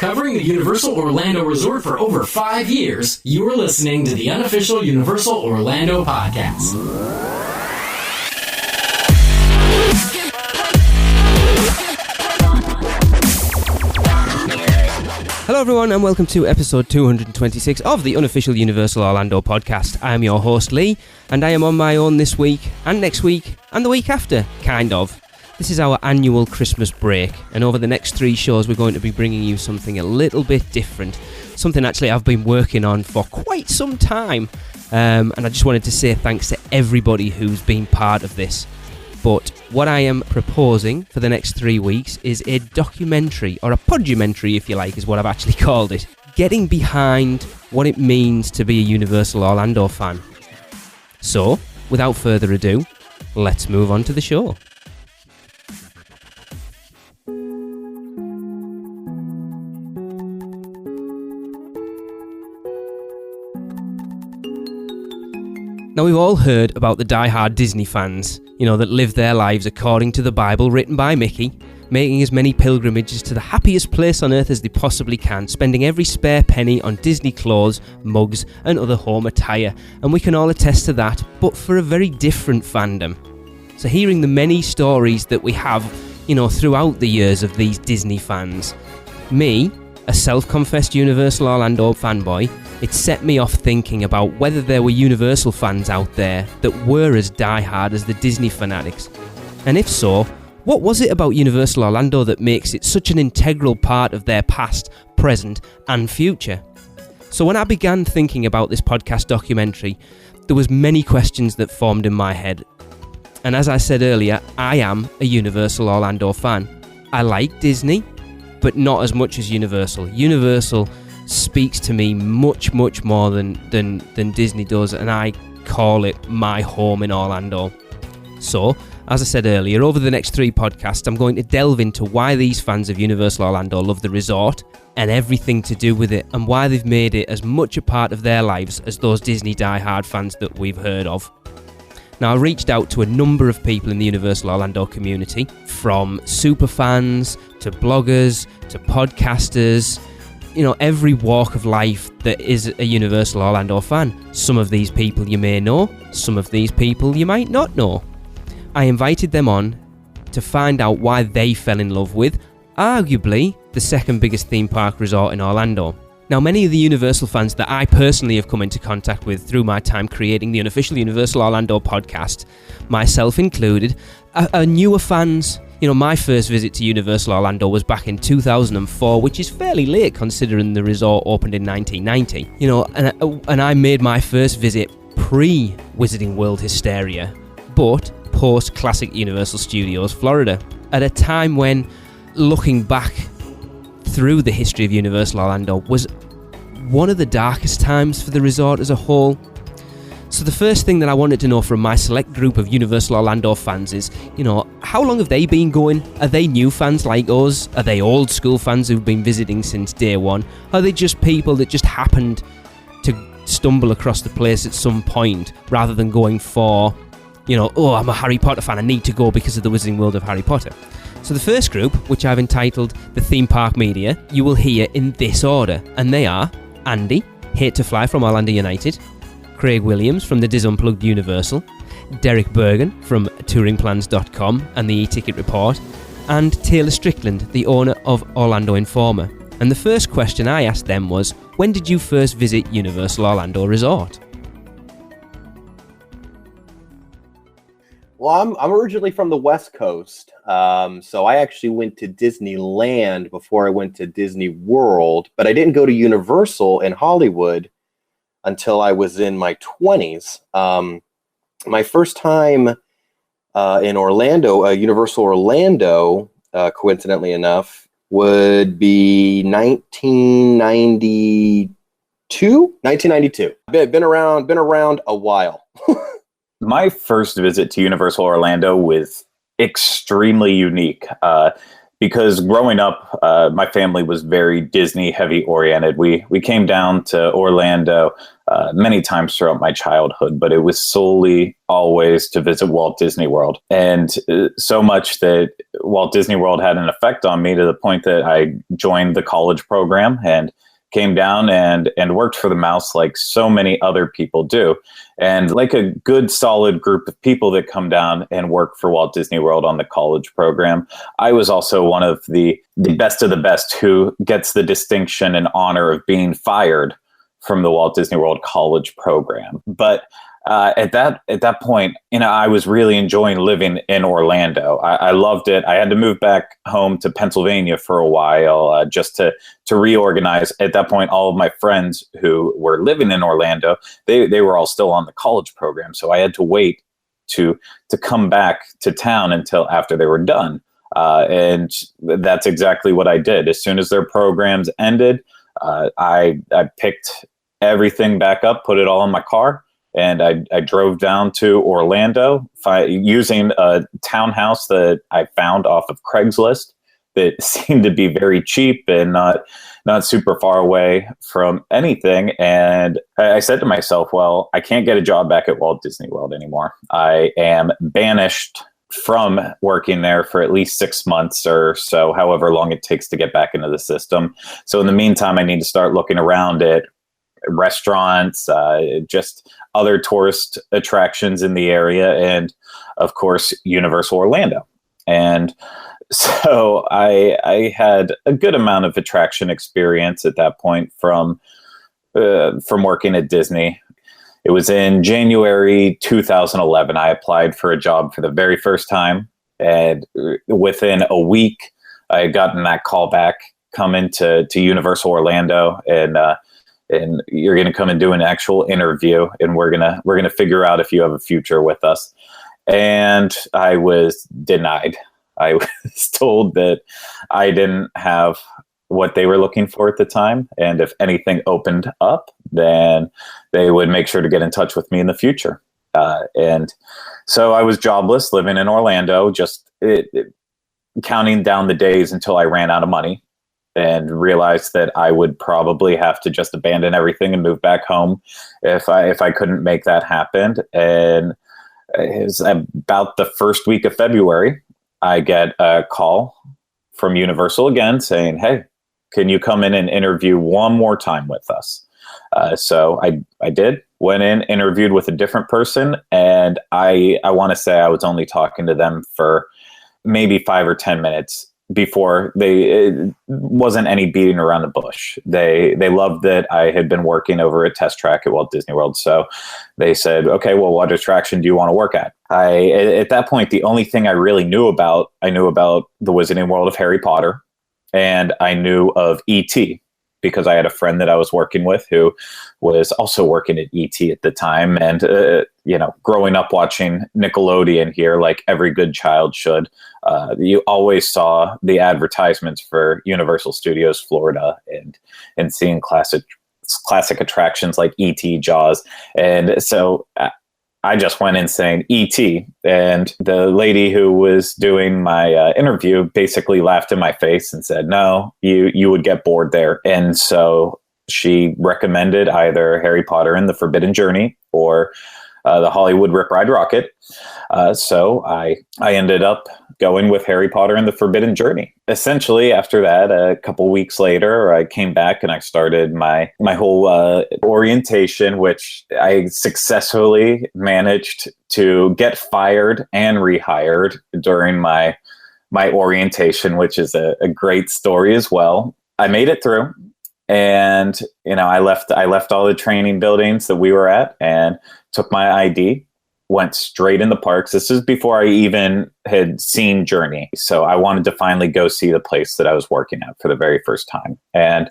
Covering the Universal Orlando Resort for over 5 years, you are listening to the unofficial Universal Orlando podcast. Hello everyone and welcome to episode 226 of the unofficial Universal Orlando podcast. I am your host Lee and I am on my own this week and next week and the week after, kind of. This is our annual Christmas break and over the next 3 shows we're going to be bringing you something a little bit different. Something actually I've been working on for quite some time and I just wanted to say thanks to everybody who's been part of this. But what I am proposing for the next 3 weeks is a documentary, or a podumentary if you like, is what I've actually called it. Getting behind what it means to be a Universal Orlando fan. So, without further ado, let's move on to the show. Now, we've all heard about the die-hard Disney fans, that live their lives according to the Bible written by Mickey, making as many pilgrimages to the happiest place on earth as they possibly can, spending every spare penny on Disney clothes, mugs, and other home attire. And we can all attest to that, but for a very different fandom. So hearing the many stories that we have, throughout the years of these Disney fans, me, a self-confessed Universal Orlando fanboy, it set me off thinking about whether there were Universal fans out there that were as die-hard as the Disney fanatics. And if so, what was it about Universal Orlando that makes it such an integral part of their past, present and future? So when I began thinking about this podcast documentary, there was many questions that formed in my head. And as I said earlier, I am a Universal Orlando fan. I like Disney, but not as much as Universal. Universal speaks to me much more than Disney does, and I call it my home in Orlando. So, as I said earlier, over the next 3 podcasts, I'm going to delve into why these fans of Universal Orlando love the resort and everything to do with it, and why they've made it as much a part of their lives as those Disney die-hard fans that we've heard of. Now, I reached out to a number of people in the Universal Orlando community, from super fans to bloggers to podcasters, every walk of life that is a Universal Orlando fan. Some of these people you may know, some of these people you might not know. I invited them on to find out why they fell in love with, arguably, the second biggest theme park resort in Orlando. Now, many of the Universal fans that I personally have come into contact with through my time creating the unofficial Universal Orlando podcast, myself included, are newer fans. My first visit to Universal Orlando was back in 2004, which is fairly late considering the resort opened in 1990. And I made my first visit pre-Wizarding World hysteria, but post-classic Universal Studios Florida, at a time when, looking back through the history of Universal Orlando, was one of the darkest times for the resort as a whole. So the first thing that I wanted to know from my select group of Universal Orlando fans is, how long have they been going? Are they new fans like us? Are they old school fans who've been visiting since day one? Are they just people that just happened to stumble across the place at some point, rather than going for, I'm a Harry Potter fan, I need to go because of the Wizarding World of Harry Potter? So the first group, which I've entitled the Theme Park Media, you will hear in this order, and they are Andy, Hate to Fly from Orlando United, Craig Williams from the Diz Unplugged Universal, Derek Bergen from touringplans.com and the e-ticket report, and Taylor Strickland, the owner of Orlando Informer. And the first question I asked them was, when did you first visit Universal Orlando Resort? Well, I'm originally from the West Coast, so I actually went to Disneyland before I went to Disney World, but I didn't go to Universal in Hollywood until I was in my 20s. My first time in Orlando, Universal Orlando, coincidentally enough, would be 1992. Been around a while. My first visit to Universal Orlando was extremely unique because growing up, my family was very Disney heavy oriented. We came down to Orlando many times throughout my childhood, but it was solely always to visit Walt Disney World. And so much that Walt Disney World had an effect on me to the point that I joined the college program and came down and worked for the Mouse like so many other people do. And like a good solid group of people that come down and work for Walt Disney World on the college program, I was also one of the best of the best who gets the distinction and honor of being fired from the Walt Disney World college program. But at that point, I was really enjoying living in Orlando. I loved it. I had to move back home to Pennsylvania for a while just to reorganize. At that point, all of my friends who were living in Orlando, they were all still on the college program. So I had to wait to come back to town until after they were done. And that's exactly what I did. As soon as their programs ended, I picked everything back up, put it all in my car, and I drove down to Orlando using a townhouse that I found off of Craigslist that seemed to be very cheap and not super far away from anything. And I said to myself, well, I can't get a job back at Walt Disney World anymore. I am banished from working there for at least 6 months or so, however long it takes to get back into the system. So in the meantime, I need to start looking around at restaurants, just other tourist attractions in the area, and of course Universal Orlando. And so I had a good amount of attraction experience at that point from working at Disney. It was in January 2011. I applied for a job for the very first time, and within a week I had gotten that call back, come into Universal Orlando, and you're going to come and do an actual interview, and we're going to figure out if you have a future with us. And I was denied. I was told that I didn't have what they were looking for at the time, and if anything opened up, then they would make sure to get in touch with me in the future. And so I was jobless, living in Orlando, just counting down the days until I ran out of money, and realized that I would probably have to just abandon everything and move back home if I couldn't make that happen. And it was about the first week of February, I get a call from Universal again saying, hey, can you come in and interview one more time with us? So I did, went in, interviewed with a different person, and I want to say I was only talking to them for maybe 5 or 10 minutes before it wasn't any beating around the bush. They loved that I had been working over a test track at Walt Disney World. So they said, okay, well, what attraction do you want to work at? At that point, the only thing I really knew about the Wizarding World of Harry Potter, and I knew of E.T. because I had a friend that I was working with who was also working at E.T. at the time. And, growing up watching Nickelodeon here, like every good child should, you always saw the advertisements for Universal Studios Florida and seeing classic attractions like E.T., Jaws. And so I just went in saying E.T., and the lady who was doing my interview basically laughed in my face and said, no, you would get bored there. And so she recommended either Harry Potter and the Forbidden Journey or the Hollywood Rip Ride Rocket. So I ended up going with Harry Potter and the Forbidden Journey. Essentially, after that, a couple weeks later, I came back and I started my whole orientation, which I successfully managed to get fired and rehired during my orientation, which is a great story as well. I made it through. And, I left all the training buildings that we were at and took my ID, went straight in the parks. This is before I even had seen Journey. So I wanted to finally go see the place that I was working at for the very first time. And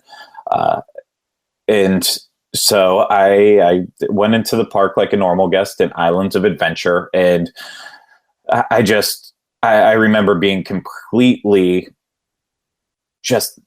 so I went into the park like a normal guest in Islands of Adventure. And I remember being completely just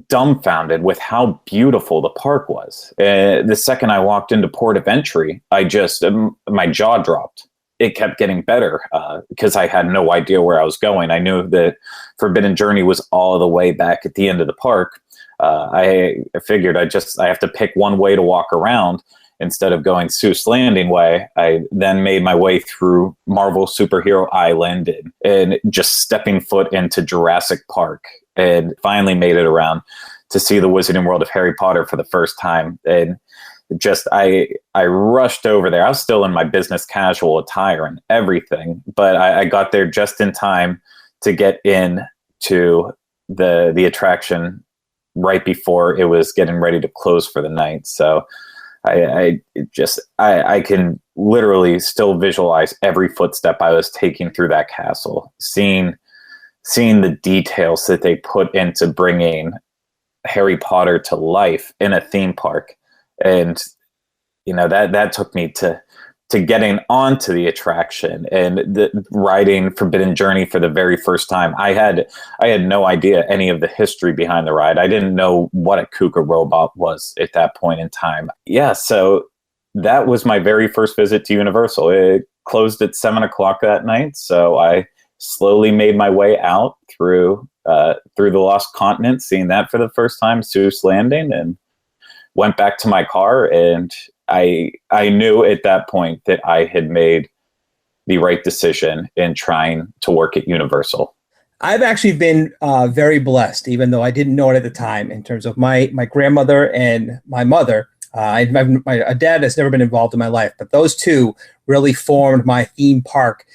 dumbfounded with how beautiful the park was. The second I walked into port of entry, my jaw dropped. it kept getting better because I had no idea where I was going. I knew that Forbidden Journey was all the way back at the end of the park. I figured I have to pick one way to walk around instead of going Seuss Landing way. I then made my way through Marvel Superhero Island and just stepping foot into Jurassic Park, and finally made it around to see the Wizarding World of Harry Potter for the first time. And just I rushed over there. I was still in my business casual attire and everything, but I got there just in time to get in to the attraction right before it was getting ready to close for the night. So I can literally still visualize every footstep I was taking through that castle, seeing the details that they put into bringing Harry Potter to life in a theme park. And, that took me to getting onto the attraction and riding Forbidden Journey for the very first time. I had no idea any of the history behind the ride. I didn't know what a Kuka robot was at that point in time. Yeah, so that was my very first visit to Universal. It closed at 7:00 that night, so I slowly made my way out through the Lost Continent, seeing that for the first time, Seuss Landing, and went back to my car, and I knew at that point that I had made the right decision in trying to work at Universal. I've actually been very blessed, even though I didn't know it at the time, in terms of my grandmother and my mother. My dad has never been involved in my life, but those two really formed my theme park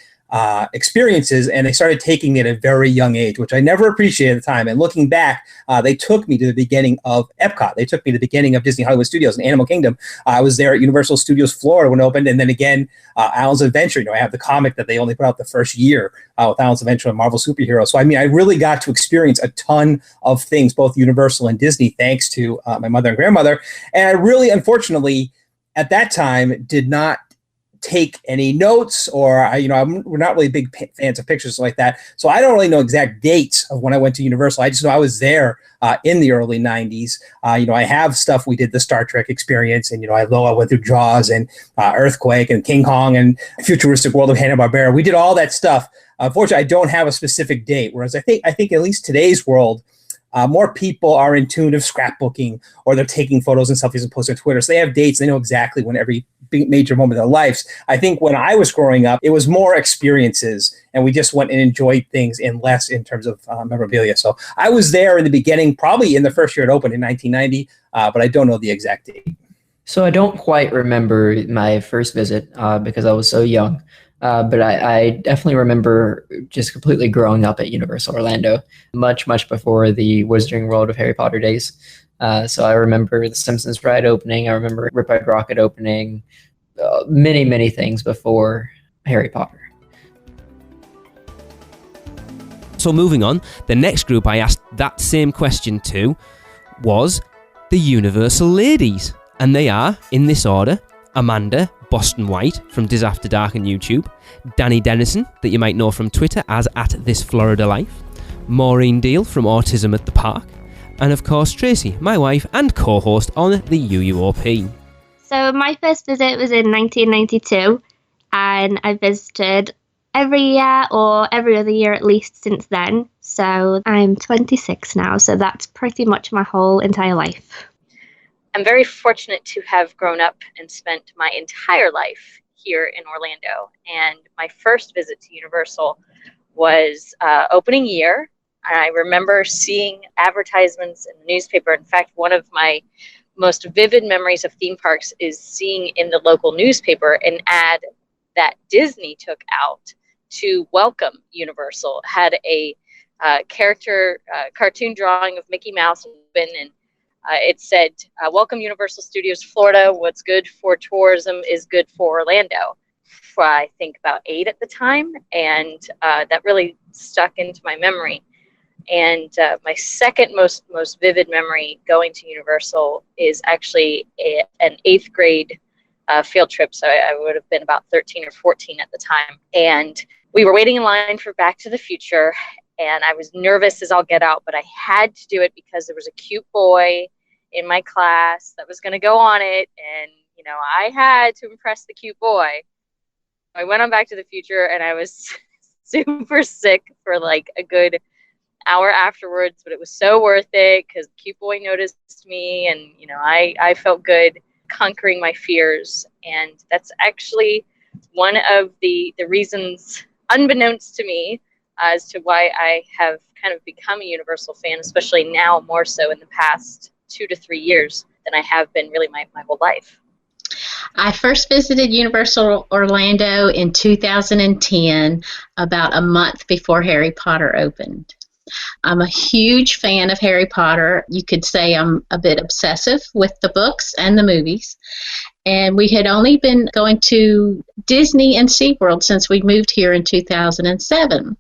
experiences, and they started taking me at a very young age, which I never appreciated at the time. And looking back, they took me to the beginning of Epcot. They took me to the beginning of Disney Hollywood Studios and Animal Kingdom. I was there at Universal Studios Florida when it opened, and then again, Alan's Adventure. I have the comic that they only put out the first year with Alan's Adventure and Marvel Superhero. So, I really got to experience a ton of things, both Universal and Disney, thanks to my mother and grandmother. And I really, unfortunately, at that time, did not take any notes, or we're not really big fans of pictures like that, so I don't really know exact dates of when I went to Universal. I just know I was there in the early 90s. I have stuff. We did the Star Trek experience, and I went through Jaws and Earthquake and King Kong and Futuristic World of Hanna-Barbera. We did all that stuff. Unfortunately, I don't have a specific date, whereas I think at least today's world, more people are in tune of scrapbooking, or they're taking photos and selfies and posting on Twitter. So they have dates. They know exactly when every big major moment of their lives. I think when I was growing up, it was more experiences, and we just went and enjoyed things and less in terms of memorabilia. So I was there in the beginning, probably in the first year it opened in 1990, but I don't know the exact date. So I don't quite remember my first visit because I was so young. But I definitely remember just completely growing up at Universal Orlando, much, much before the Wizarding World of Harry Potter days. So I remember the Simpsons ride opening. I remember Riptide Rocket opening, many, many things before Harry Potter. So moving on, the next group I asked that same question to was the Universal Ladies. And they are, in this order, Amanda Boston White from Diz After Dark on YouTube, Danny Dennison, that you might know from Twitter as @ThisFloridaLife, Maureen Deal from Autism at the Park, and of course Tracy, my wife and co-host on the UUOP. So my first visit was in 1992, and I visited every year or every other year at least since then. So I'm 26 now, so that's pretty much my whole entire life. I'm very fortunate to have grown up and spent my entire life here in Orlando. And my first visit to Universal was opening year. And I remember seeing advertisements in the newspaper. In fact, one of my most vivid memories of theme parks is seeing in the local newspaper an ad that Disney took out to welcome Universal. It had a cartoon drawing of Mickey Mouse and it said, welcome Universal Studios Florida. What's good for tourism is good for Orlando. For I think about 8 at the time. And that really stuck into my memory. And my second most vivid memory going to Universal is actually an 8th grade field trip. So I would have been about 13 or 14 at the time. And we were waiting in line for Back to the Future. And I was nervous as all get out, but I had to do it because there was a cute boy in my class that was going to go on it. And, I had to impress the cute boy. I went on Back to the Future, and I was super sick for like a good hour afterwards, but it was so worth it because cute boy noticed me, and I felt good conquering my fears. And that's actually one of the reasons, unbeknownst to me, as to why I have kind of become a Universal fan, especially now more so in the past 2 to 3 years than I have been really my whole life. I first visited Universal Orlando in 2010, about a month before Harry Potter opened. I'm a huge fan of Harry Potter. You could say I'm a bit obsessive with the books and the movies. And we had only been going to Disney and SeaWorld since we moved here in 2007.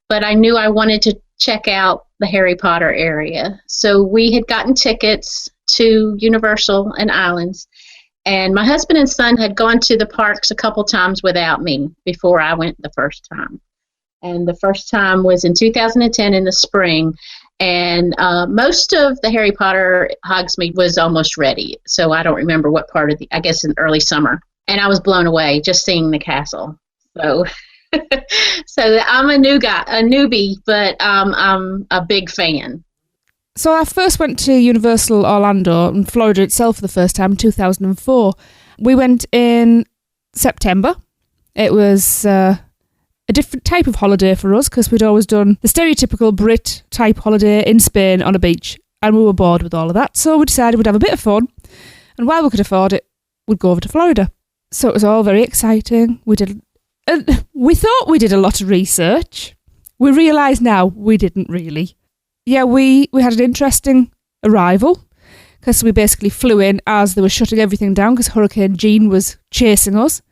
But I knew I wanted to check out the Harry Potter area. So we had gotten tickets to Universal and Islands. And my husband and son had gone to the parks a couple times without me before I went the first time. And the first time was in 2010 in the spring. And most of the Harry Potter Hogsmeade was almost ready. So I don't remember what part of I guess in early summer. And I was blown away just seeing the castle. So so I'm a newbie, but I'm a big fan. So I first went to Universal Orlando and Florida itself for the first time in 2004. We went in September. It was a different type of holiday for us because we'd always done the stereotypical Brit type holiday in Spain on a beach, and we were bored with all of that. So we decided we'd have a bit of fun, and while we could afford it, we'd go over to Florida. So it was all very exciting. We thought we did a lot of research. We realise now we didn't really. Yeah, we had an interesting arrival because we basically flew in as they were shutting everything down because Hurricane Jean was chasing us.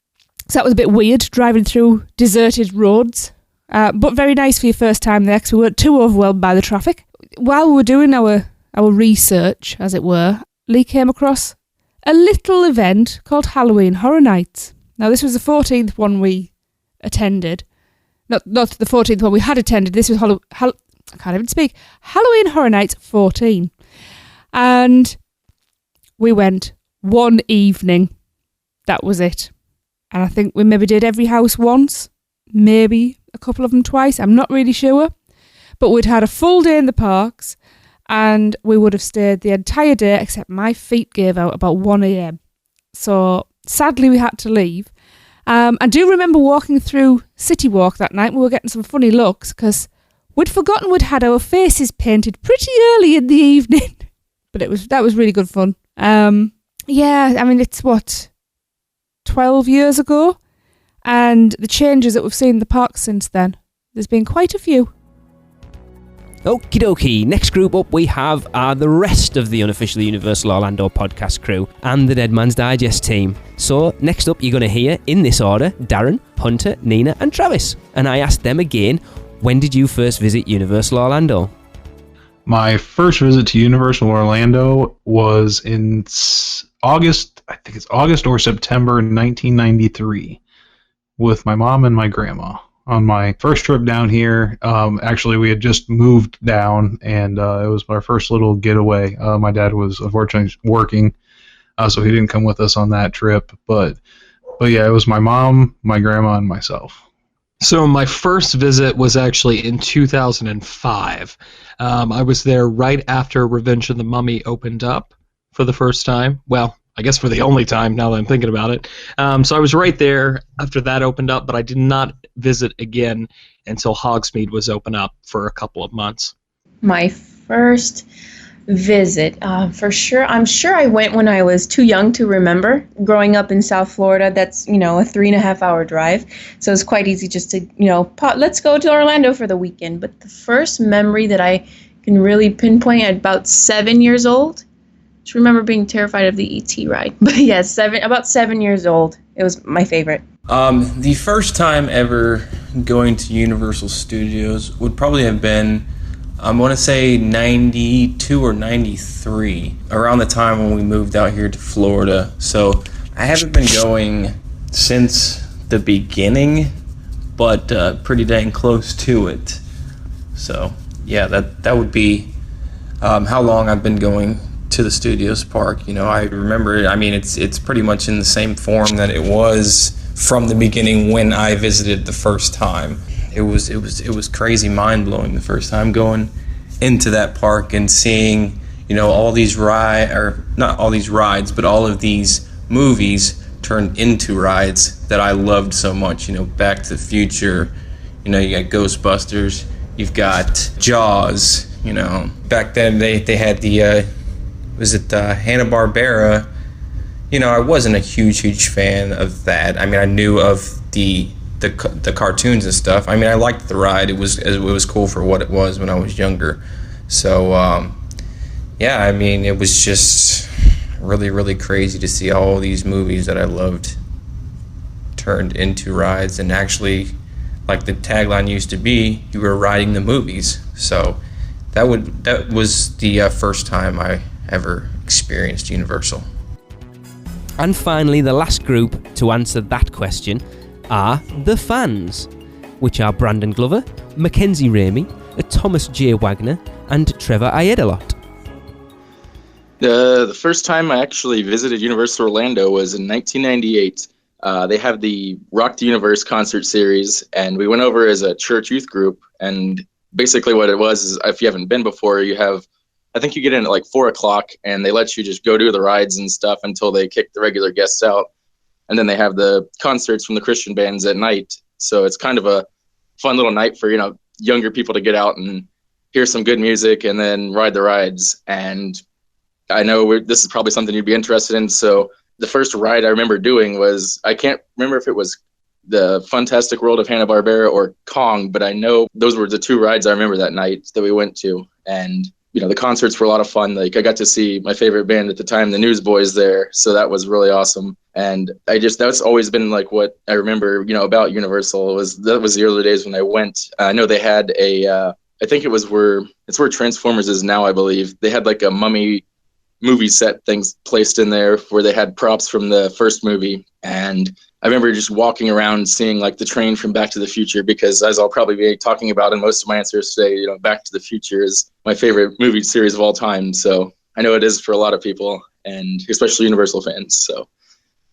So that was a bit weird, driving through deserted roads, but very nice for your first time there because we weren't too overwhelmed by the traffic. While we were doing our research, as it were, Lee came across a little event called Halloween Horror Nights. Now, this was the 14th one we attended. Not the 14th one we had attended. This was I can't even speak. Halloween Horror Nights 14. And we went one evening. That was it. And I think we maybe did every house once, maybe a couple of them twice. I'm not really sure. But we'd had a full day in the parks and we would have stayed the entire day except my feet gave out about 1 a.m. So sadly we had to leave. I do remember walking through City Walk that night. We were getting some funny looks because we'd forgotten we'd had our faces painted pretty early in the evening. But that was really good fun. Yeah, I mean, it's 12 years ago? And the changes that we've seen in the park since then. There's been quite a few. Okie dokie, next group up we have the rest of the unofficial Universal Orlando podcast crew and the Dead Man's Digest team. So next up you're going to hear, in this order, Darren, Hunter, Nina and Travis. And I asked them again, when did you first visit Universal Orlando? My first visit to Universal Orlando was in August, I think it's August or September 1993, with my mom and my grandma. On my first trip down here, actually we had just moved down, and it was our first little getaway. My dad was unfortunately working, so he didn't come with us on that trip. But yeah, it was my mom, my grandma, and myself. So my first visit was actually in 2005. I was there right after Revenge of the Mummy opened up for the first time. Well, I guess for the only time, now that I'm thinking about it. So I was right there after that opened up, but I did not visit again until Hogsmeade was open up for a couple of months. My first visit, for sure, I'm sure I went when I was too young to remember. Growing up in South Florida, that's, a 3.5 hour drive. So it's quite easy just to, let's go to Orlando for the weekend. But the first memory that I can really pinpoint at about 7 years old, just remember being terrified of the ET ride. But yeah, about 7 years old. It was my favorite. The first time ever going to Universal Studios would probably have been, I want to say 92 or 93, around the time when we moved out here to Florida. So I haven't been going since the beginning, but pretty dang close to it. So yeah, that would be how long I've been going to the Studios park. I remember it. I mean, it's pretty much in the same form that it was from the beginning when I visited the first time. It was crazy, mind-blowing the first time going into that park and seeing, all these not all these rides, but all of these movies turned into rides that I loved so much. Back to the Future, you got Ghostbusters, you've got Jaws, Back then they had the Hanna-Barbera. I wasn't a huge fan of that. I mean, I knew of the cartoons and stuff. I mean, I liked the ride. It was cool for what it was when I was younger. So yeah, I mean, it was just really, really crazy to see all these movies that I loved turned into rides, and actually, like the tagline used to be, you were riding the movies. So that was the first time I ever experienced Universal. And finally, the last group to answer that question are the fans, which are Brandon Glover, Mackenzie Ramey, Thomas J. Wagner, and Trevor Iedelot. The first time I actually visited Universal Orlando was in 1998. They have the Rock the Universe concert series, and we went over as a church youth group. And basically what it was is, if you haven't been before, I think you get in at like 4 o'clock, and they let you just go do the rides and stuff until they kick the regular guests out. And then they have the concerts from the Christian bands at night. So it's kind of a fun little night for, younger people to get out and hear some good music and then ride the rides. And I know this is probably something you'd be interested in. So the first ride I remember doing was, I can't remember if it was the Fantastic World of Hanna-Barbera or Kong, but I know those were the two rides I remember that night that we went to. And the concerts were a lot of fun. Like, I got to see my favorite band at the time, the Newsboys, there. So that was really awesome. And that's always been like what I remember, about Universal that was the early days when I went. I know they had I think it's where Transformers is now, I believe. They had like a mummy movie set things placed in there where they had props from the first movie. And I remember just walking around seeing like the train from Back to the Future, because as I'll probably be talking about in most of my answers today, Back to the Future is my favorite movie series of all time. So I know it is for a lot of people, and especially Universal fans. So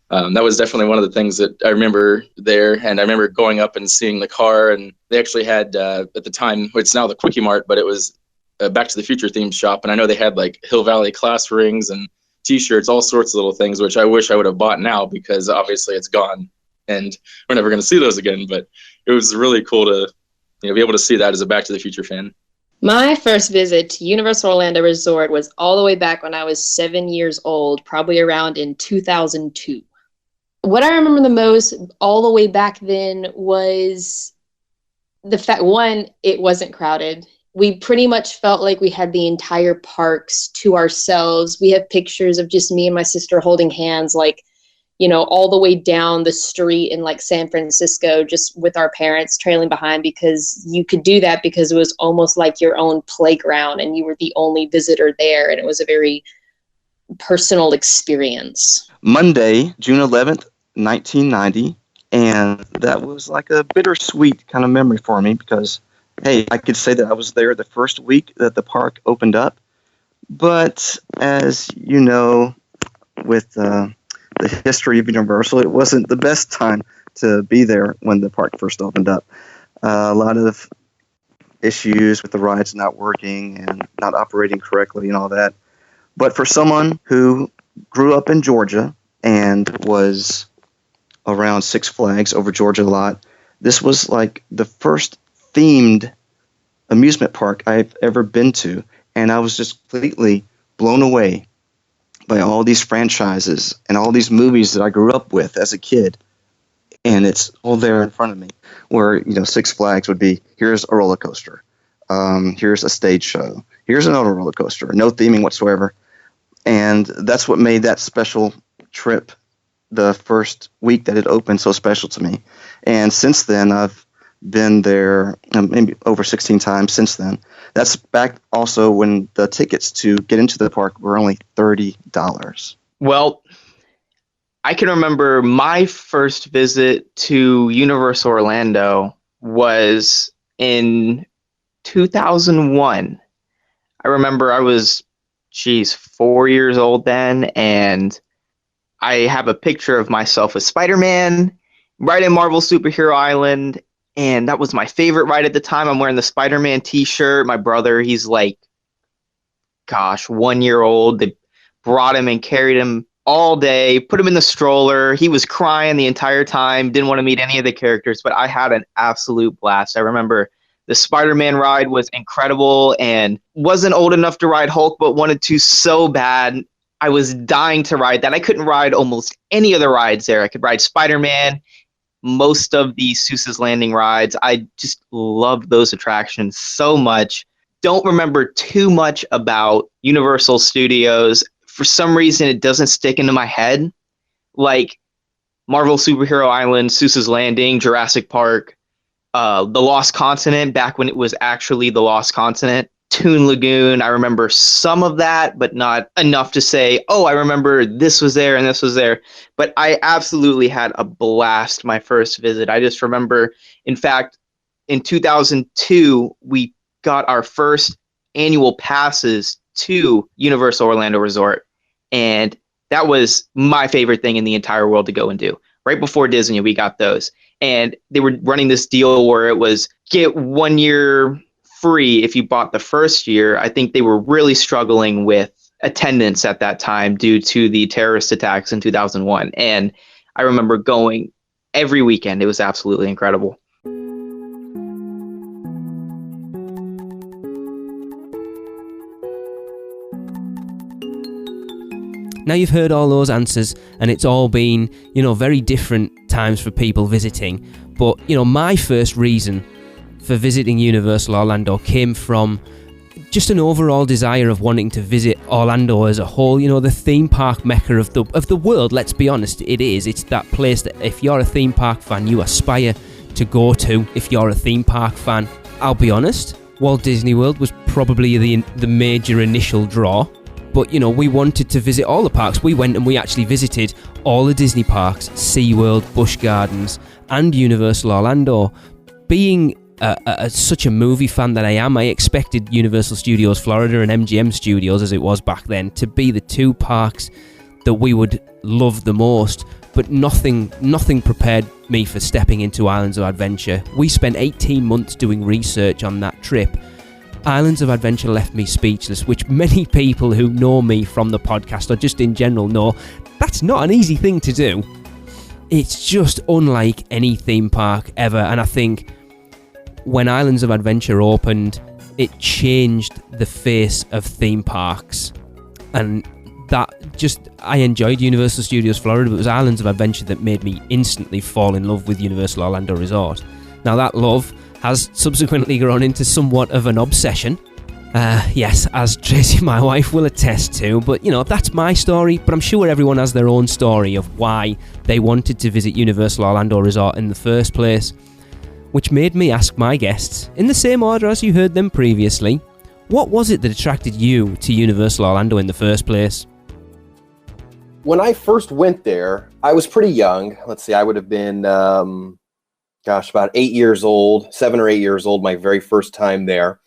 that was definitely one of the things that I remember there. And I remember going up and seeing the car, and they actually had at the time, it's now the Quickie Mart, but it was a Back to the Future themed shop. And I know they had like Hill Valley class rings and T-shirts, all sorts of little things, which I wish I would have bought now, because obviously it's gone and we're never going to see those again. But it was really cool to be able to see that as a Back to the Future fan. My first visit to Universal Orlando Resort was all the way back when I was 7 years old, probably around in 2002. What I remember the most all the way back then was the fact, one, it wasn't crowded. We pretty much felt like we had the entire parks to ourselves. We have pictures of just me and my sister holding hands, like, all the way down the street in like San Francisco, just with our parents trailing behind, because you could do that because it was almost like your own playground and you were the only visitor there. And it was a very personal experience. Monday, June 11th, 1990. And that was like a bittersweet kind of memory for me, because hey, I could say that I was there the first week that the park opened up. But as you know, with the history of Universal, it wasn't the best time to be there when the park first opened up. A lot of issues with the rides not working and not operating correctly and all that. But for someone who grew up in Georgia and was around Six Flags over Georgia a lot, this was like the first themed amusement park I've ever been to, and I was just completely blown away by all these franchises and all these movies that I grew up with as a kid. And it's all there in front of me, where Six Flags would be, here's a roller coaster, here's a stage show, here's another roller coaster, no theming whatsoever. And that's what made that special trip the first week that it opened so special to me. And since then, I've been there maybe over 16 times since then. That's back also when the tickets to get into the park were only $30. Well, I can remember my first visit to Universal Orlando was in 2001. I remember I was, 4 years old then, and I have a picture of myself as Spider-Man, right in Marvel Superhero Island, and that was my favorite ride at the time. I'm wearing the Spider-Man t-shirt. My brother, he's like, 1 year old. They brought him and carried him all day, put him in the stroller. He was crying the entire time, didn't want to meet any of the characters, but I had an absolute blast. I remember the Spider-Man ride was incredible, and wasn't old enough to ride Hulk, but wanted to so bad. I was dying to ride that. I couldn't ride almost any of the rides there. I could ride Spider-Man, most of the Seuss's Landing rides. I just loved those attractions so much. Don't remember too much about Universal Studios. For some reason, it doesn't stick into my head. Like Marvel Superhero Island, Seuss's Landing, Jurassic Park, The Lost Continent, back when it was actually The Lost Continent, Toon Lagoon. I remember some of that, but not enough to say, oh, I remember this was there and this was there. But I absolutely had a blast my first visit. I just remember, in fact, in 2002, we got our first annual passes to Universal Orlando Resort. And that was my favorite thing in the entire world to go and do. Right before Disney, we got those. And they were running this deal where it was get 1 year free if you bought the first year. I think they were really struggling with attendance at that time due to the terrorist attacks in 2001. And I remember going every weekend. It was absolutely incredible. Now you've heard all those answers, and it's all been, very different times for people visiting. But, my first reason for visiting Universal Orlando came from just an overall desire of wanting to visit Orlando as a whole. The theme park mecca of the world. Let's be honest, it is. It's that place that if you're a theme park fan, you aspire to go to. If you're a theme park fan, I'll be honest, Walt Disney World was probably the major initial draw. But, we wanted to visit all the parks. We went and we actually visited all the Disney parks, SeaWorld, Busch Gardens, and Universal Orlando. Being such a movie fan that I am, I expected Universal Studios Florida and MGM Studios, as it was back then, to be the two parks that we would love the most. But nothing prepared me for stepping into Islands of Adventure. We spent 18 months doing research on that trip. Islands of Adventure left me speechless, which many people who know me from the podcast or just in general know that's not an easy thing to do. It's just unlike any theme park ever, and I think when Islands of Adventure opened, it changed the face of theme parks. And I enjoyed Universal Studios Florida, but it was Islands of Adventure that made me instantly fall in love with Universal Orlando Resort. Now that love has subsequently grown into somewhat of an obsession. Yes, as Tracy, my wife, will attest to. But, that's my story. But I'm sure everyone has their own story of why they wanted to visit Universal Orlando Resort in the first place. Which made me ask my guests, in the same order as you heard them previously, what was it that attracted you to Universal Orlando in the first place? When I first went there, I was pretty young. Let's see, I would have been... about 8 years old, 7 or 8 years old, my very first time there.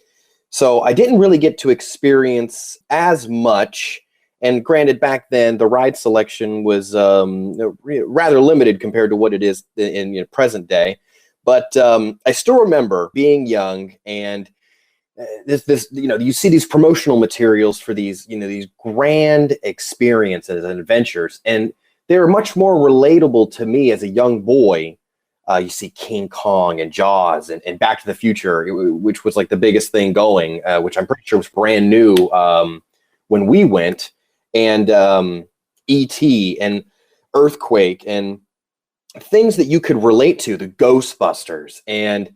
So I didn't really get to experience as much. And granted, back then, the ride selection was rather limited compared to what it is in present day. But I still remember being young and you see these promotional materials for these grand experiences and adventures. And they're much more relatable to me as a young boy. You see King Kong and Jaws and Back to the Future, which was like the biggest thing going, which I'm pretty sure was brand new when we went, and E.T. and Earthquake and things that you could relate to, the Ghostbusters. And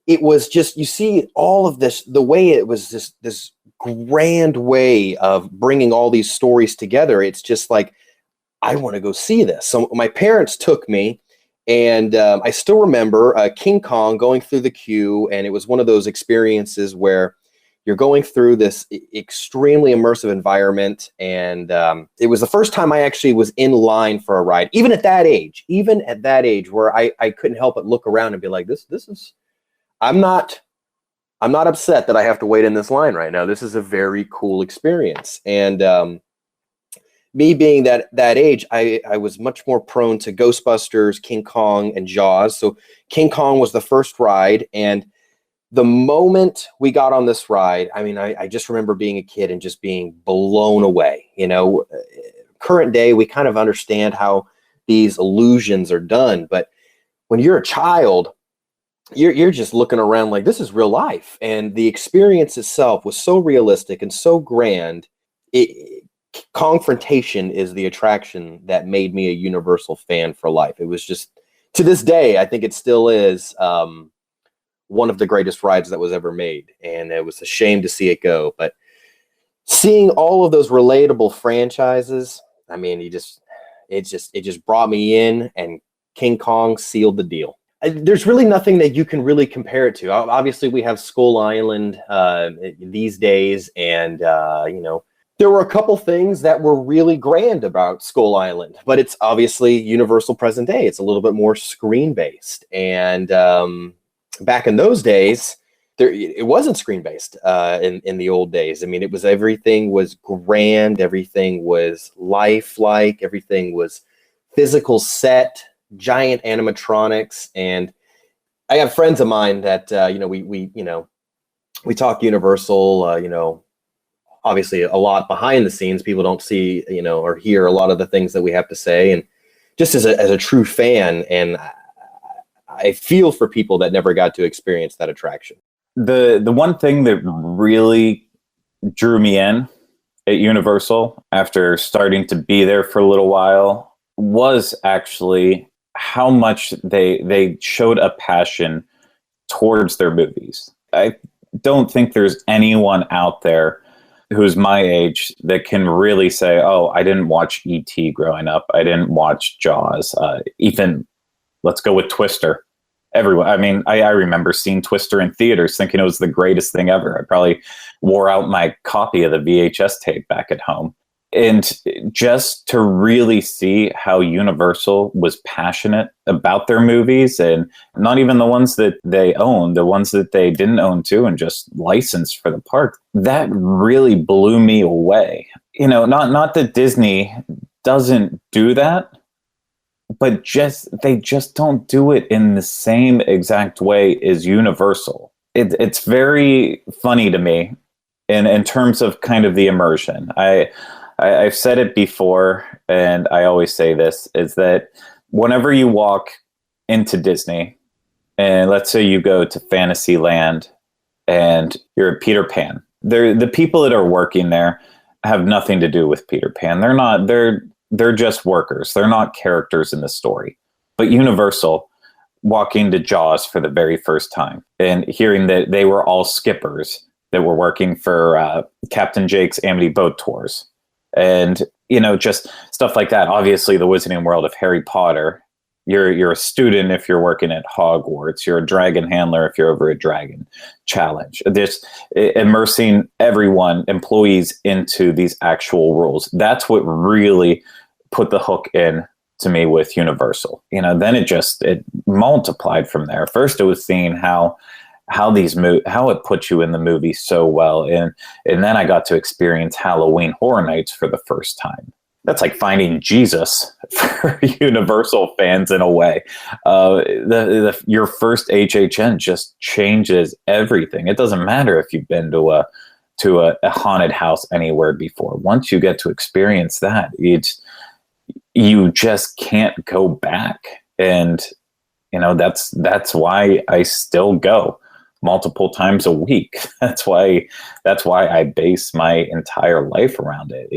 it was just, you see all of this, the way it was this grand way of bringing all these stories together. It's just like, I want to go see this. So my parents took me. And I still remember King Kong going through the queue, and it was one of those experiences where you're going through this extremely immersive environment, and it was the first time I actually was in line for a ride, even at that age, where I couldn't help but look around and be like, this is, I'm not upset that I have to wait in this line right now. This is a very cool experience. And me being that age, I was much more prone to Ghostbusters, King Kong, and Jaws. So King Kong was the first ride, and the moment we got on this ride, I mean, I just remember being a kid and just being blown away. You know, current day, we kind of understand how these illusions are done, but when you're a child, you're just looking around like this is real life, and the experience itself was so realistic and so grand. Confrontation is the attraction that made me a Universal fan for life. It was just, to this day, I think it still is one of the greatest rides that was ever made, and it was a shame to see it go. But seeing all of those relatable franchises, I mean, it just brought me in, and King Kong sealed the deal. There's really nothing that you can really compare it to. Obviously, we have Skull Island these days, and you know, there were a couple things that were really grand about Skull Island, but it's obviously Universal present day. It's a little bit more screen-based, and back in those days, it wasn't screen-based in the old days. I mean, everything was grand, everything was lifelike, everything was physical set, giant animatronics. And I have friends of mine that you know, we talk Universal, you know, obviously a lot behind the scenes. People don't see, you know, or hear a lot of the things that we have to say. And just as a true fan, and I feel for people that never got to experience that attraction. The one thing that really drew me in at Universal after starting to be there for a little while was actually how much they showed a passion towards their movies. I don't think there's anyone out there who's my age that can really say, oh, I didn't watch E.T. growing up. I didn't watch Jaws. Even, let's go with Twister. Everyone, I mean, I remember seeing Twister in theaters thinking it was the greatest thing ever. I probably wore out my copy of the VHS tape back at home. And just to really see how Universal was passionate about their movies, and not even the ones that they owned, the ones that they didn't own too, and just licensed for the park, that really blew me away. You know, not that Disney doesn't do that, but they just don't do it in the same exact way as Universal. It's very funny to me in terms of kind of the immersion. I've said it before, and I always say this, is that whenever you walk into Disney, and let's say you go to Fantasyland and you're at Peter Pan, the people that are working there have nothing to do with Peter Pan. They're just workers. They're not characters in the story. But Universal, walking to Jaws for the very first time and hearing that they were all skippers that were working for Captain Jake's Amity Boat Tours. And, you know, just stuff like that. Obviously, the Wizarding World of Harry Potter, you're a student if you're working at Hogwarts. You're a dragon handler if you're over at Dragon Challenge. This immersing everyone, employees, into these actual rules. That's what really put the hook in to me with Universal. You know, then it multiplied from there. First, it was seeing how it put you in the movie so well, and then I got to experience Halloween Horror Nights for the first time. That's like finding Jesus for Universal fans in a way. Your first HHN just changes everything. It doesn't matter if you've been to a haunted house anywhere before. Once you get to experience that, you just can't go back. And you know, that's why I still go multiple times a week. That's why I base my entire life around it.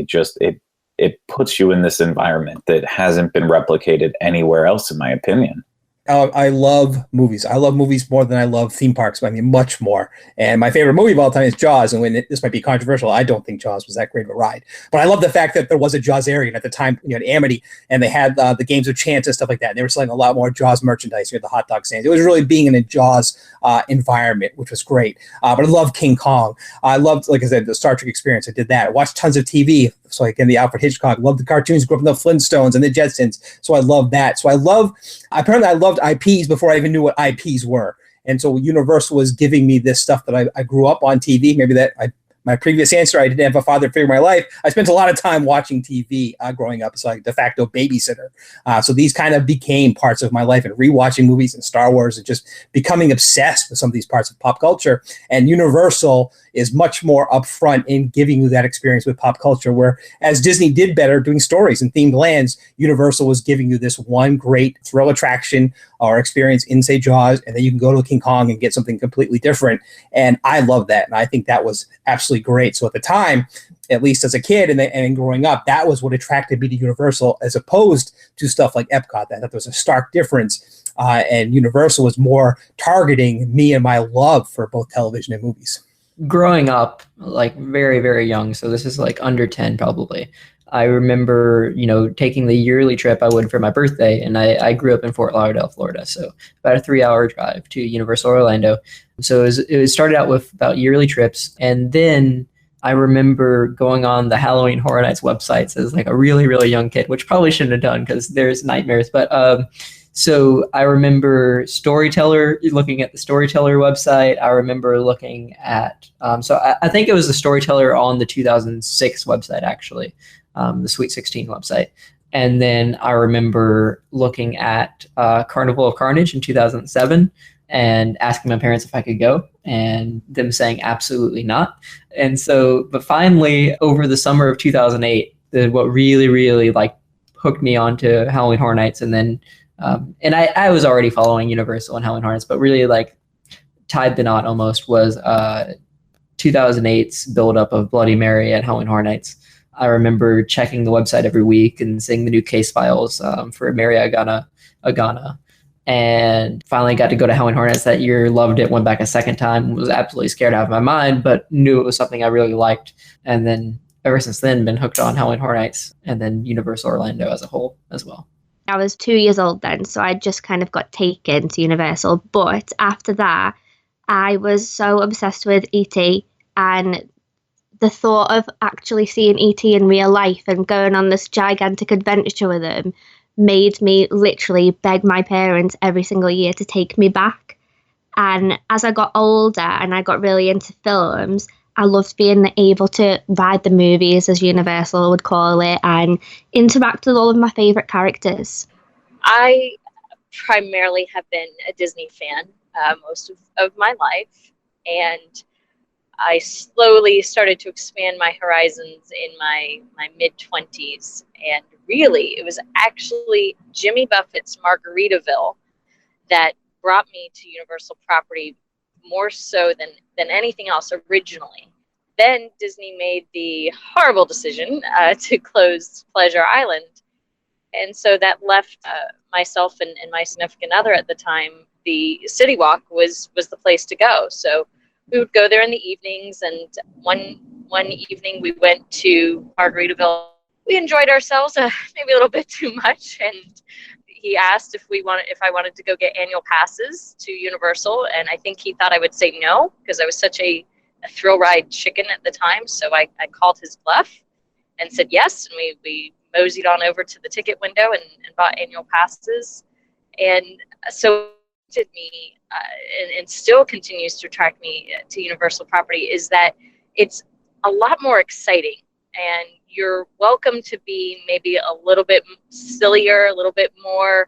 It puts you in this environment that hasn't been replicated anywhere else, in my opinion. I love movies. I love movies more than I love theme parks. I mean, much more. And my favorite movie of all time is Jaws. And this might be controversial, I don't think Jaws was that great of a ride. But I love the fact that there was a Jaws area. And at the time, you know, at Amity, and they had the games of chance and stuff like that. And they were selling a lot more Jaws merchandise. You had the hot dog stands. It was really being in a Jaws environment, which was great. But I love King Kong. I loved, like I said, the Star Trek experience. I did that. I watched tons of TV. So like in the Alfred Hitchcock, loved the cartoons, grew up in the Flintstones and the Jetsons. So I love that. So I loved IPs before I even knew what IPs were. And so Universal was giving me this stuff that I grew up on TV. Maybe that my previous answer, I didn't have a father figure in my life. I spent a lot of time watching TV growing up. It's like de facto babysitter. So these kind of became parts of my life, and rewatching movies and Star Wars and just becoming obsessed with some of these parts of pop culture. And Universal is much more upfront in giving you that experience with pop culture, where as Disney did better doing stories and themed lands, Universal was giving you this one great thrill attraction or experience in, say, Jaws, and then you can go to King Kong and get something completely different. And I love that. And I think that was absolutely great. So at the time, at least as a kid and growing up, that was what attracted me to Universal as opposed to stuff like Epcot. I thought there was a stark difference. And Universal was more targeting me and my love for both television and movies. Growing up, like very, very young, so this is like under 10 probably, I remember, taking the yearly trip I would for my birthday, and I grew up in Fort Lauderdale, Florida, so about a 3-hour drive to Universal Orlando. So it started out with about yearly trips, and then I remember going on the Halloween Horror Nights websites as like a really, really young kid, which probably shouldn't have done because there's nightmares, but so I remember looking at the Storyteller website. I remember looking at, I think it was the Storyteller on the 2006 website, actually, the Sweet 16 website. And then I remember looking at Carnival of Carnage in 2007 and asking my parents if I could go, and them saying absolutely not. And so, but finally, over the summer of 2008, what really, really like hooked me onto Halloween Horror Nights, and then and I was already following Universal and Halloween Horror Nights, but really like tied the knot almost was 2008's buildup of Bloody Mary at Halloween Horror Nights. I remember checking the website every week and seeing the new case files for Mary Agana, and finally got to go to Halloween Horror Nights that year. Loved it. Went back a second time. Was absolutely scared out of my mind, but knew it was something I really liked. And then ever since then, been hooked on Halloween Horror Nights and then Universal Orlando as a whole as well. I was 2 years old then, so I just kind of got taken to Universal. But after that, I was so obsessed with E.T. and the thought of actually seeing E.T. in real life and going on this gigantic adventure with him made me literally beg my parents every single year to take me back. And as I got older and I got really into films, I loved being able to ride the movies, as Universal would call it, and interact with all of my favourite characters. I primarily have been a Disney fan most of my life, and I slowly started to expand my horizons in my mid-20s. And really, it was actually Jimmy Buffett's Margaritaville that brought me to Universal property more so than anything else originally. Then Disney made the horrible decision to close Pleasure Island. And so that left myself and my significant other at the time, the City Walk was the place to go. So we would go there in the evenings, and one evening we went to Margaritaville. We enjoyed ourselves maybe a little bit too much, and he asked if I wanted to go get annual passes to Universal, and I think he thought I would say no because I was such a thrill ride chicken at the time. So I called his bluff and said yes, and we moseyed on over to the ticket window and bought annual passes. And so did me and still continues to attract me to Universal property is that it's a lot more exciting, and you're welcome to be maybe a little bit sillier, a little bit more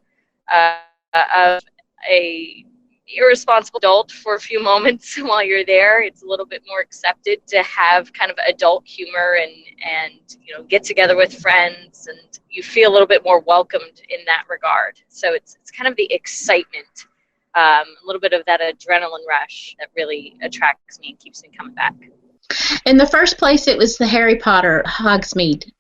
of a irresponsible adult for a few moments while you're there. It's a little bit more accepted to have kind of adult humor and get together with friends, and you feel a little bit more welcomed in that regard. So it's kind of the excitement, a little bit of that adrenaline rush that really attracts me and keeps me coming back. In the first place, it was the Harry Potter Hogsmeade.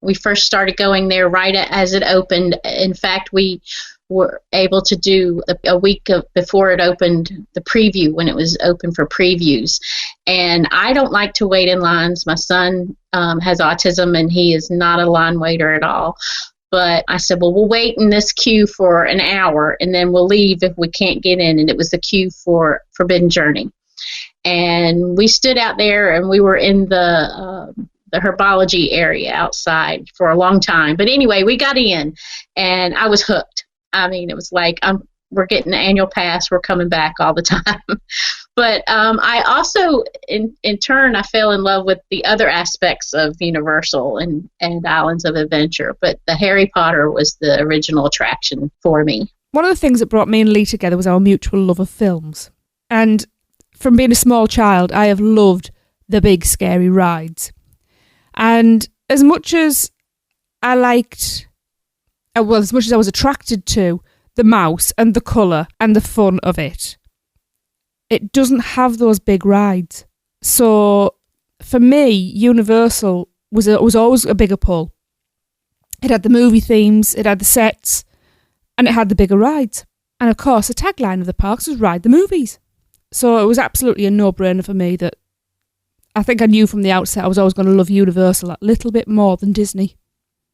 We first started going there right as it opened. In fact, we were able to do a week before it opened, the preview, when it was open for previews. And I don't like to wait in lines. My son has autism, and he is not a line waiter at all. But I said, well, we'll wait in this queue for an hour, and then we'll leave if we can't get in. And it was the queue for Forbidden Journey. And we stood out there, and we were in the herbology area outside for a long time. But anyway, we got in, and I was hooked. I mean, it was like, we're getting the annual pass. We're coming back all the time. But I also, in turn, I fell in love with the other aspects of Universal and Islands of Adventure. But the Harry Potter was the original attraction for me. One of the things that brought me and Lee together was our mutual love of films. And from being a small child, I have loved the big scary rides. And as much as I liked, as much as I was attracted to the mouse and the colour and the fun of it, it doesn't have those big rides. So for me, Universal was always a bigger pull. It had the movie themes, it had the sets, and it had the bigger rides. And of course, the tagline of the parks was Ride the Movies. So it was absolutely a no-brainer for me that I think I knew from the outset I was always going to love Universal a little bit more than Disney.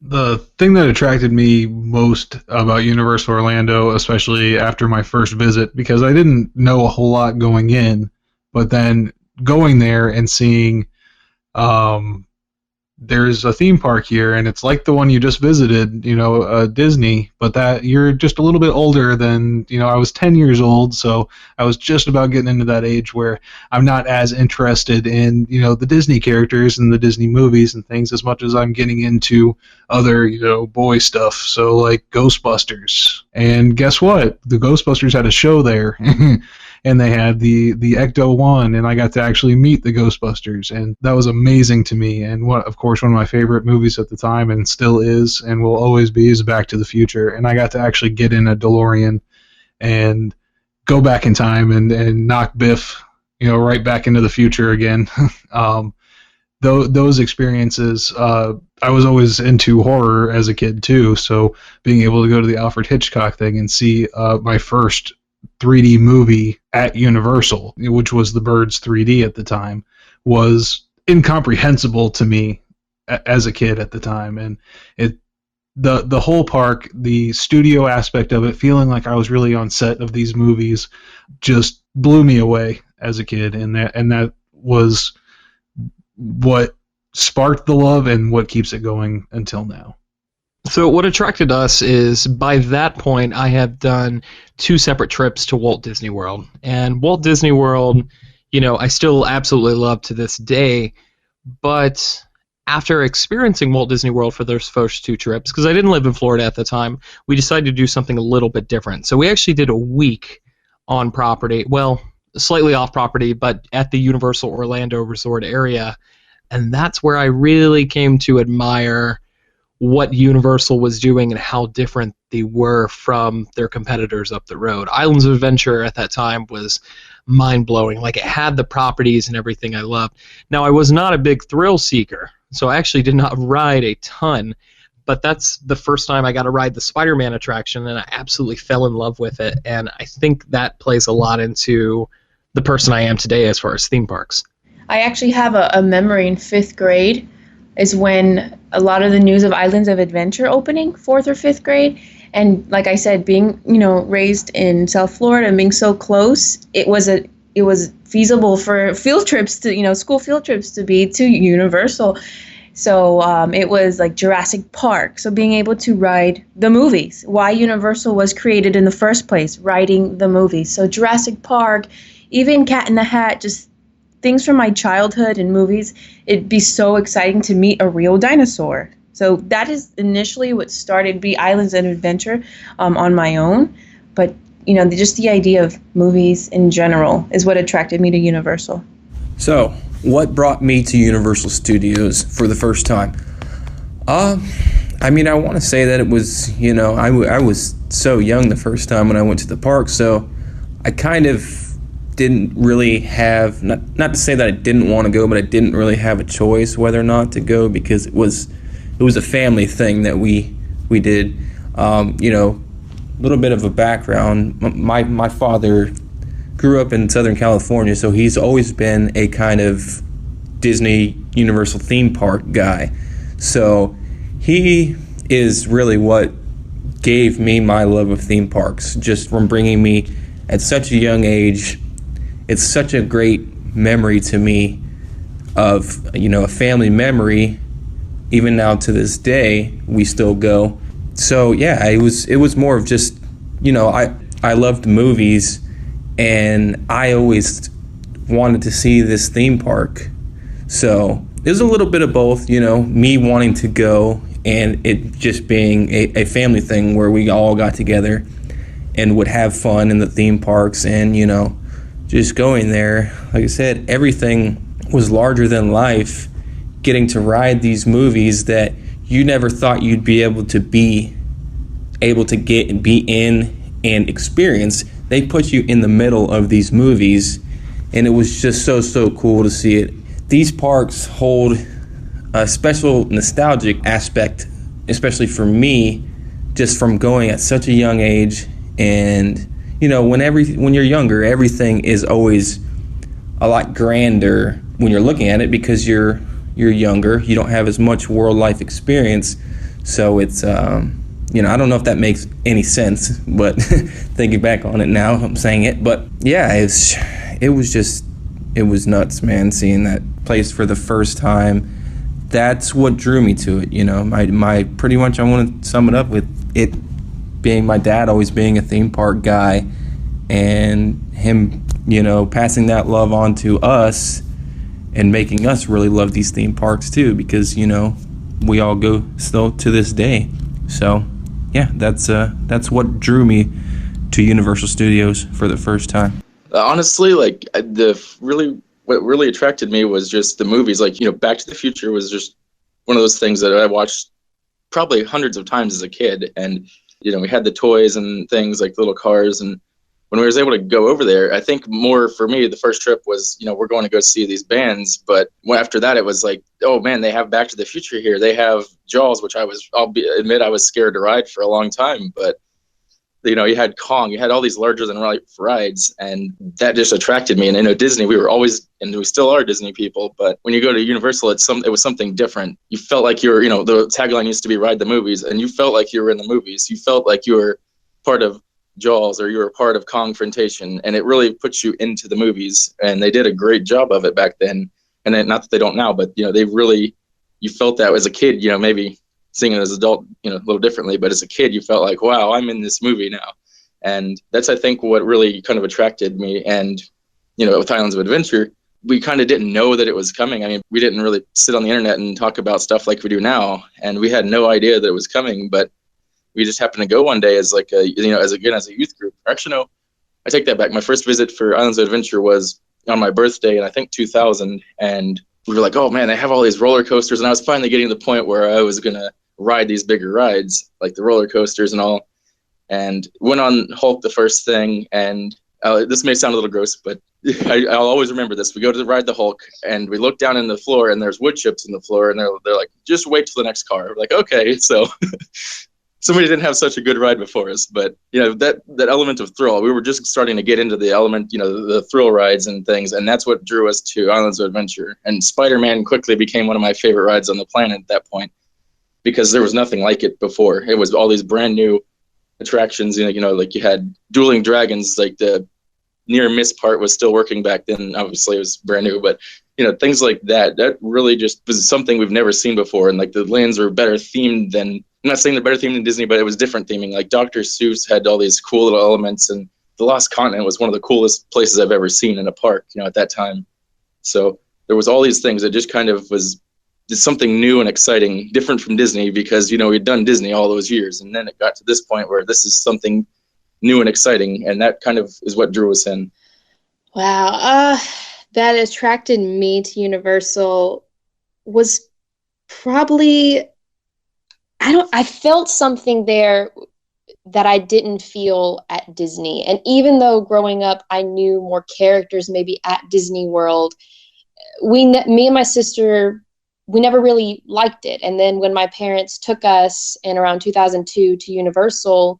The thing that attracted me most about Universal Orlando, especially after my first visit, because I didn't know a whole lot going in, but then going there and seeing there's a theme park here, and it's like the one you just visited, Disney, but that you're just a little bit older than, I was 10 years old, so I was just about getting into that age where I'm not as interested in, the Disney characters and the Disney movies and things as much as I'm getting into other, boy stuff. So like Ghostbusters. And guess what? The Ghostbusters had a show there. And they had the Ecto-1, and I got to actually meet the Ghostbusters, and that was amazing to me. And of course, one of my favorite movies at the time, and still is, and will always be, is Back to the Future. And I got to actually get in a DeLorean and go back in time and knock Biff, right back into the future again. Those experiences, I was always into horror as a kid too, so being able to go to the Alfred Hitchcock thing and see my first 3D movie at Universal, which was The Birds 3D at the time, was incomprehensible to me as a kid at the time. And the whole park, the studio aspect of it, feeling like I was really on set of these movies, just blew me away as a kid. And that was what sparked the love and what keeps it going until now. So what attracted us is, by that point, I have done 2 separate trips to Walt Disney World. And Walt Disney World, I still absolutely love to this day. But after experiencing Walt Disney World for those first 2 trips, because I didn't live in Florida at the time, we decided to do something a little bit different. So we actually did a week on property, well, slightly off property, but at the Universal Orlando Resort area. And that's where I really came to admire what Universal was doing and how different they were from their competitors up the road. Islands of Adventure at that time was mind-blowing. Like, it had the properties and everything I loved. Now, I was not a big thrill seeker, so I actually did not ride a ton, but that's the first time I got to ride the Spider-Man attraction, and I absolutely fell in love with it, and I think that plays a lot into the person I am today as far as theme parks. I actually have a memory in 5th grade is when a lot of the news of Islands of Adventure opening, 4th or 5th grade. And like I said, being, raised in South Florida and being so close, it was feasible for field trips to, school field trips to be to Universal. So it was like Jurassic Park. So being able to ride the movies, why Universal was created in the first place, riding the movies. So Jurassic Park, even Cat in the Hat, just things from my childhood and movies. It'd be so exciting to meet a real dinosaur. So that is initially what started Be Islands of Adventure on my own. But, just the idea of movies in general is what attracted me to Universal. So, what brought me to Universal Studios for the first time? I want to say that it was, I was so young the first time when I went to the park, so I kind of didn't really have, not to say that I didn't want to go, but I didn't really have a choice whether or not to go, because it was a family thing that we did. A little bit of a background. My father grew up in Southern California, so he's always been a kind of Disney Universal theme park guy. So he is really what gave me my love of theme parks, just from bringing me at such a young age. It's such a great memory to me of, a family memory. Even now to this day, we still go. So yeah, it was more of just, I loved movies, and I always wanted to see this theme park. So it was a little bit of both, me wanting to go and it just being a family thing where we all got together and would have fun in the theme parks and, just going there. Like I said, everything was larger than life, getting to ride these movies that you never thought you'd be able to get and be in and experience. They put you in the middle of these movies, and it was just so cool to see it. These parks hold a special nostalgic aspect, especially for me, just from going at such a young age. And when you're younger, everything is always a lot grander when you're looking at it because you're younger. You don't have as much world life experience, so it's I don't know if that makes any sense, but thinking back on it now, I'm saying it. But yeah, it was nuts, man, seeing that place for the first time. That's what drew me to it. My pretty much, I want to sum it up with it being my dad always being a theme park guy, and him passing that love on to us and making us really love these theme parks too, because we all go still to this day. So yeah, that's what drew me to Universal Studios for the first time. Honestly, what really attracted me was just the movies. Back to the Future was just one of those things that I watched probably hundreds of times as a kid. And, we had the toys and things like little cars. And when we was able to go over there, I think more for me, the first trip was, we're going to go see these bands. But after that, it was like, oh man, they have Back to the Future here. They have Jaws, which I'll admit I was scared to ride for a long time. But you had Kong, you had all these larger than life rides, and that just attracted me. And Disney, we were always, and we still are Disney people, but when you go to Universal, it was something different. You felt like you were, the tagline used to be "Ride the Movies," and you felt like you were in the movies. You felt like you were part of Jaws or you were part of Kongfrontation, and it really puts you into the movies. And they did a great job of it back then. And then, not that they don't now, but they really, you felt that as a kid, maybe seeing it as an adult, a little differently, but as a kid, you felt like, wow, I'm in this movie now. And that's, I think, what really kind of attracted me. And, with Islands of Adventure, we kind of didn't know that it was coming. I mean, we didn't really sit on the internet and talk about stuff like we do now. And we had no idea that it was coming, but we just happened to go one day as a youth group. Actually, no, I take that back. My first visit for Islands of Adventure was on my birthday in, I think, 2000. And we were like, oh man, they have all these roller coasters. And I was finally getting to the point where I was going to ride these bigger rides, like the roller coasters and all, and went on Hulk the first thing. And this may sound a little gross, but I'll always remember this. We go to ride the Hulk, and we look down in the floor, and there's wood chips in the floor, and they're like, just wait till the next car. We're like, okay, so somebody didn't have such a good ride before us, but that element of thrill, we were just starting to get into the element, the thrill rides and things, and that's what drew us to Islands of Adventure. And Spider-Man quickly became one of my favorite rides on the planet at that point, because there was nothing like it before. It was all these brand new attractions, like you had dueling dragons, like the near miss part was still working back then. Obviously it was brand new, but things like that really just was something we've never seen before. And like the lands were better themed than, I'm not saying they're better themed than Disney, but it was different theming. Like Dr. Seuss had all these cool little elements, and the Lost Continent was one of the coolest places I've ever seen in a park, at that time. So there was all these things that just kind of was just something new and exciting, different from Disney, because, we'd done Disney all those years. And then it got to this point where this is something new and exciting. And that kind of is what drew us in. Wow. That attracted me to Universal was probably, I felt something there that I didn't feel at Disney. And even though growing up, I knew more characters maybe at Disney World, me and my sister, we never really liked it. And then when my parents took us in around 2002 to Universal,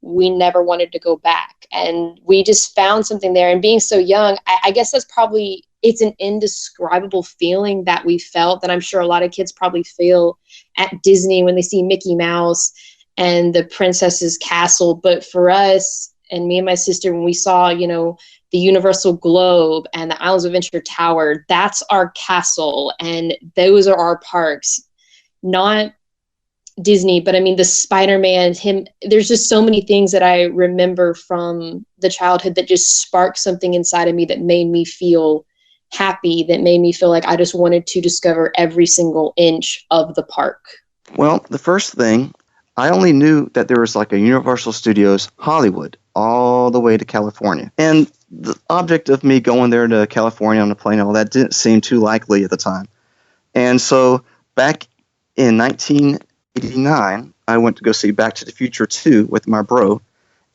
we never wanted to go back. And we just found something there. And being so young, I guess that's probably, it's an indescribable feeling that we felt, that I'm sure a lot of kids probably feel at Disney when they see Mickey Mouse and the princess's castle. But for us, and me and my sister, when we saw, the Universal Globe and the Islands of Adventure Tower, that's our castle, and those are our parks. Not Disney, but I mean, the Spider-Man, him, there's just so many things that I remember from the childhood that just sparked something inside of me that made me feel happy, that made me feel like I just wanted to discover every single inch of the park. Well, the first thing, I only knew that there was like a Universal Studios Hollywood all the way to California. And the object of me going there to California on a plane and all that didn't seem too likely at the time. And so back in 1989, I went to go see Back to the Future 2 with my bro.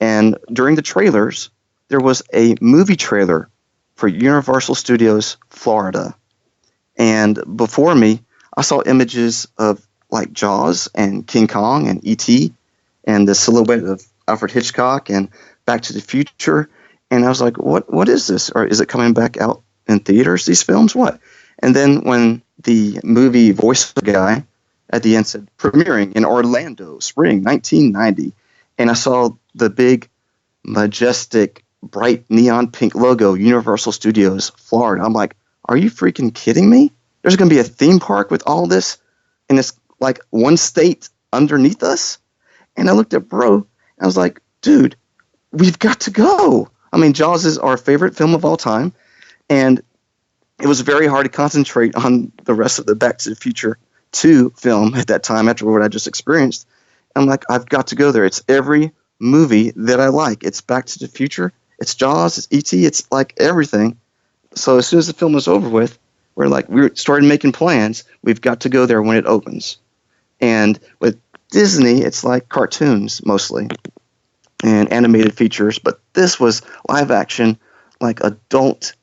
And during the trailers, there was a movie trailer for Universal Studios Florida. And before me, I saw images of like Jaws and King Kong and E.T. and the silhouette of Alfred Hitchcock and Back to the Future. And I was like, what is this? Or is it coming back out in theaters, these films? What? And then when the movie voice guy at the end said, premiering in Orlando, spring 1990, and I saw the big, majestic, bright neon pink logo, Universal Studios Florida. I'm like, are you freaking kidding me? There's going to be a theme park with all this, and it's like one state underneath us? And I looked at bro, and I was like, dude, we've got to go. I mean, Jaws is our favorite film of all time, and it was very hard to concentrate on the rest of the Back to the Future 2 film at that time after what I just experienced. I'm like, I've got to go there. It's every movie that I like. It's Back to the Future, it's Jaws, it's E.T., it's like everything. So as soon as the film was over with, we started making plans. We've got to go there when it opens. And with Disney, it's like cartoons mostly and animated features, but this was live action, like adult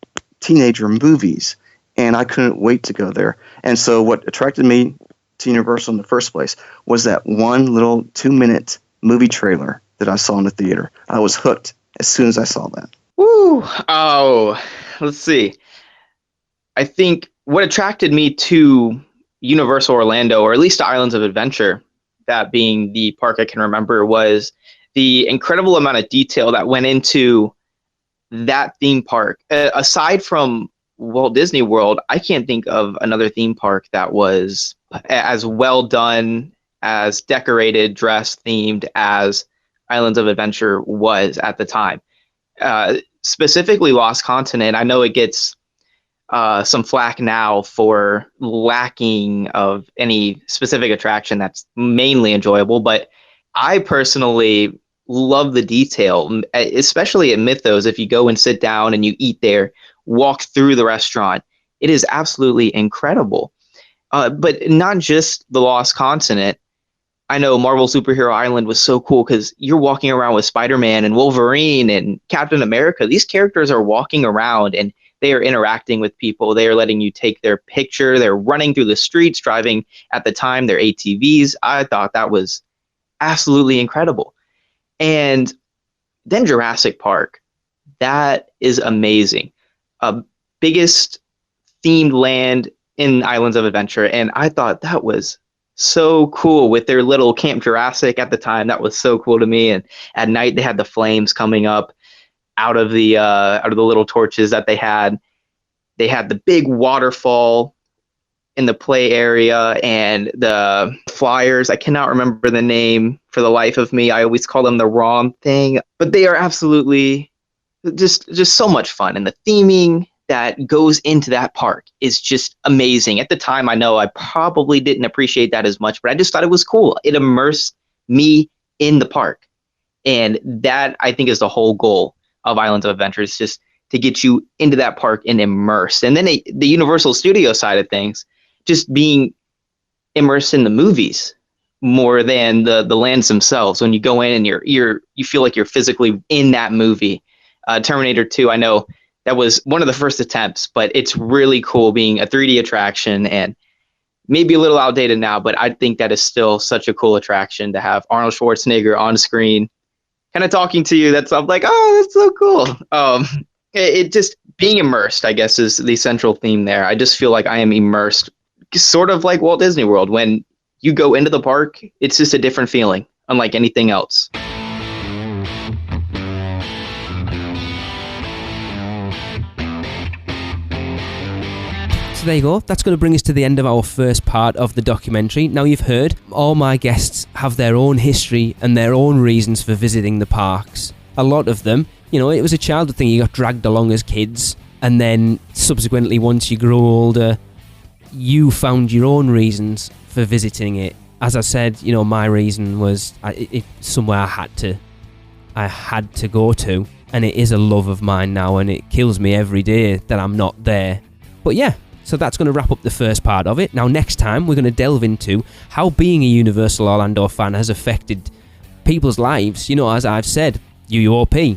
teenager movies, and I couldn't wait to go there. And so what attracted me to Universal in the first place was that one little 2-minute movie trailer that I saw in the theater. I was hooked as soon as I saw that. Woo! Oh, let's see. I think what attracted me to Universal Orlando, or at least to Islands of Adventure, that being the park I can remember, was the incredible amount of detail that went into that theme park. Aside from Walt Disney World, I can't think of another theme park that was as well done, as decorated, dressed, themed as Islands of Adventure was at the time. Specifically Lost Continent, I know it gets some flack now for lacking of any specific attraction that's mainly enjoyable, but I personally love the detail, especially at Mythos. If you go and sit down and you eat there, walk through the restaurant, it is absolutely incredible. But not just the Lost Continent. I know Marvel Superhero Island was so cool because you're walking around with Spider-Man and Wolverine and Captain America. These characters are walking around and they are interacting with people. They are letting you take their picture. They're running through the streets, driving at the time their ATVs. I thought that was absolutely incredible. And then Jurassic Park. That is amazing. Biggest themed land in Islands of Adventure. And I thought that was so cool with their little Camp Jurassic at the time. That was so cool to me. And at night they had the flames coming up out of the little torches that they had. They had the big waterfall in the play area and the flyers. I cannot remember the name for the life of me. I always call them the wrong thing, but they are absolutely just so much fun. And the theming that goes into that park is just amazing. At the time, I know I probably didn't appreciate that as much, but I just thought it was cool. It immersed me in the park. And that, I think, is the whole goal of Islands of Adventure, is just to get you into that park and immersed. And then the Universal Studio side of things, just being immersed in the movies more than the lands themselves. When you go in and you feel like you're physically in that movie. Terminator 2, I know that was one of the first attempts, but it's really cool being a 3D attraction and maybe a little outdated now, but I think that is still such a cool attraction to have Arnold Schwarzenegger on screen kind of talking to you. I'm like, oh, that's so cool. It just being immersed, I guess, is the central theme there. I just feel like I am immersed, sort of like Walt Disney World. When you go into the park, it's just a different feeling, unlike anything else. So there you go. That's going to bring us to the end of our first part of the documentary. Now you've heard, all my guests have their own history and their own reasons for visiting the parks. A lot of them, you know, it was a childhood thing. You got dragged along as kids, and then subsequently, once you grow older, you found your own reasons for visiting it. As I said, you know, my reason was somewhere I had to go to, and it is a love of mine now, and it kills me every day that I'm not there. But yeah, so that's going to wrap up the first part of it. Now next time we're going to delve into how being a Universal Orlando fan has affected people's lives, you know, as I've said, UUOP,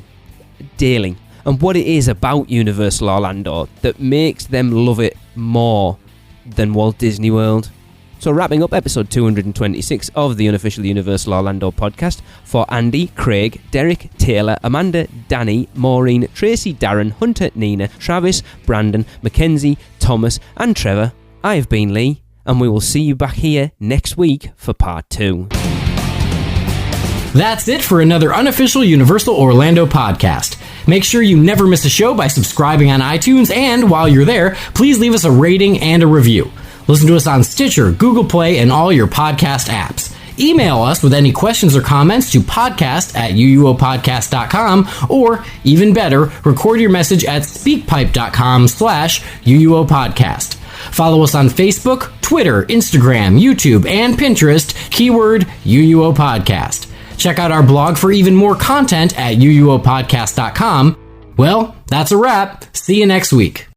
daily, and what it is about Universal Orlando that makes them love it more than Walt Disney World. So wrapping up episode 226 of the unofficial Universal Orlando podcast, for Andy, Craig, Derek, Taylor, Amanda, Danny, Maureen, Tracy, Darren, Hunter, Nina, Travis, Brandon, Mackenzie, Thomas and Trevor, I have been Lee, and we will see you back here next week for part 2. That's it for another unofficial Universal Orlando podcast. Make sure you never miss a show by subscribing on iTunes, and while you're there, please leave us a rating and a review. Listen to us on Stitcher, Google Play, and all your podcast apps. Email us with any questions or comments to podcast@uuopodcast.com, or even better, record your message at speakpipe.com/uuopodcast. Follow us on Facebook, Twitter, Instagram, YouTube, and Pinterest, keyword UUO Podcast. Check out our blog for even more content at uuopodcast.com. Well, that's a wrap. See you next week.